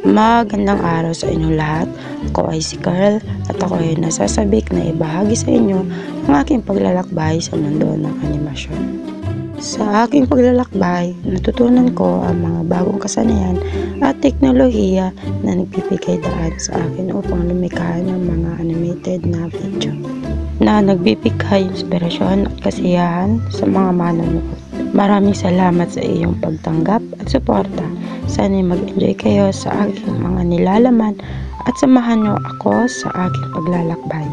Magandang araw sa inyong lahat. Ako ay si Carl at ako ay nasasabik na ibahagi sa inyo ang aking paglalakbay sa mundo ng animasyon. Sa aking paglalakbay, natutunan ko ang mga bagong kasanayan at teknolohiya na nagbibigay daan sa akin upang lumikha ng mga animated na video na nagbibigay inspirasyon at kasiyahan sa mga manonood. Maraming salamat sa iyong pagtanggap at suporta. Sana'y mag-enjoy kayo sa aking mga nilalaman at samahan niyo ako sa aking paglalakbay.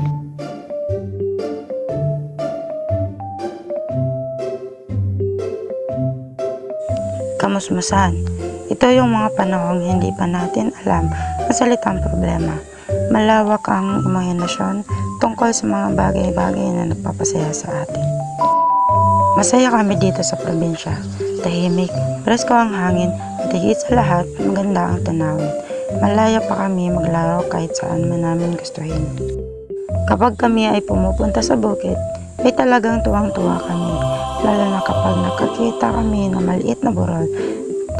Kamusmusan. Ito yung mga panahong hindi pa natin alam ang salitang problema. Malawak ang imahinasyon tungkol sa mga bagay-bagay na nagpapasaya sa atin. Masaya kami dito sa probinsya. Tahimik, presko ang hangin at higit sa lahat, maganda ang tanawin. Malaya pa kami maglaro kahit saan man namin gustuhin. Kapag kami ay pumupunta sa bukid, ay talagang tuwang-tuwa kami. Lalo na kapag nakakita kami ng maliit na burol.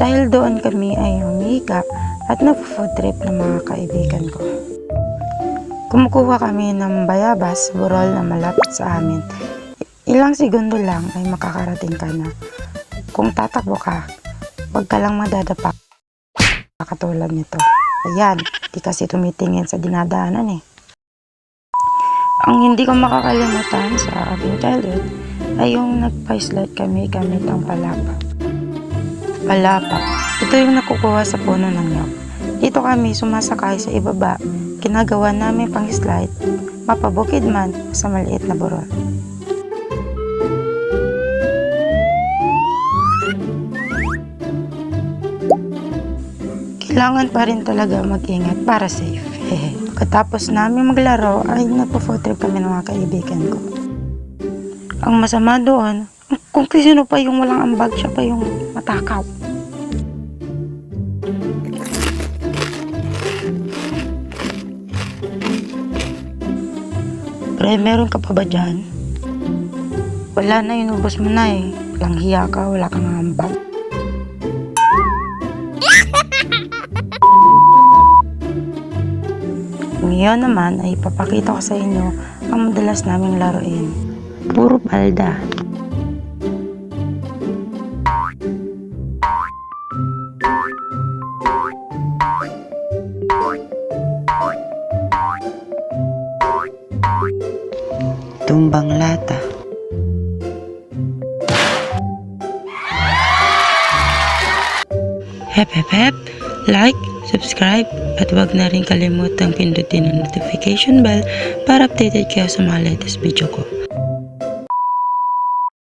Dahil doon kami ay humiga at nag-food trip ng mga kaibigan ko. Kumukuha kami ng bayabas, burol na malapit sa amin. Ilang segundo lang ay makakarating ka na. Kung tatakbo ka, huwag ka lang madadapa katulad nito. Ayan, di kasi tumitingin sa dinadaanan eh. Ang hindi ko makakalimutan sa aking childhood ay yung nagpa-slide kami gamit ang palapa. Palapa, ito yung nakukuha sa puno ng nyog. Dito kami sumasakay sa ibaba, ginagawa namin pang slide, mapabukid man sa maliit na burol. Kailangan pa rin talaga mag-ingat para safe. Pagkatapos namin maglaro ay nagpo-food trip kami ng mga kaibigan ko. Ang masama doon, kung sino pa yung walang ambag, siya pa yung matakaw. Pre, meron ka pa ba dyan? Wala na, inubos mo na eh. Walang hiya ka, wala kang ambag. Ngayon naman ay ipapakita ko sa inyo ang madalas naming laruin. Puro palda. Tumbang lata. Hep hep hep, like, subscribe, at huwag na rin kalimutang pindutin ang notification bell para updated kayo sa mga latest video ko.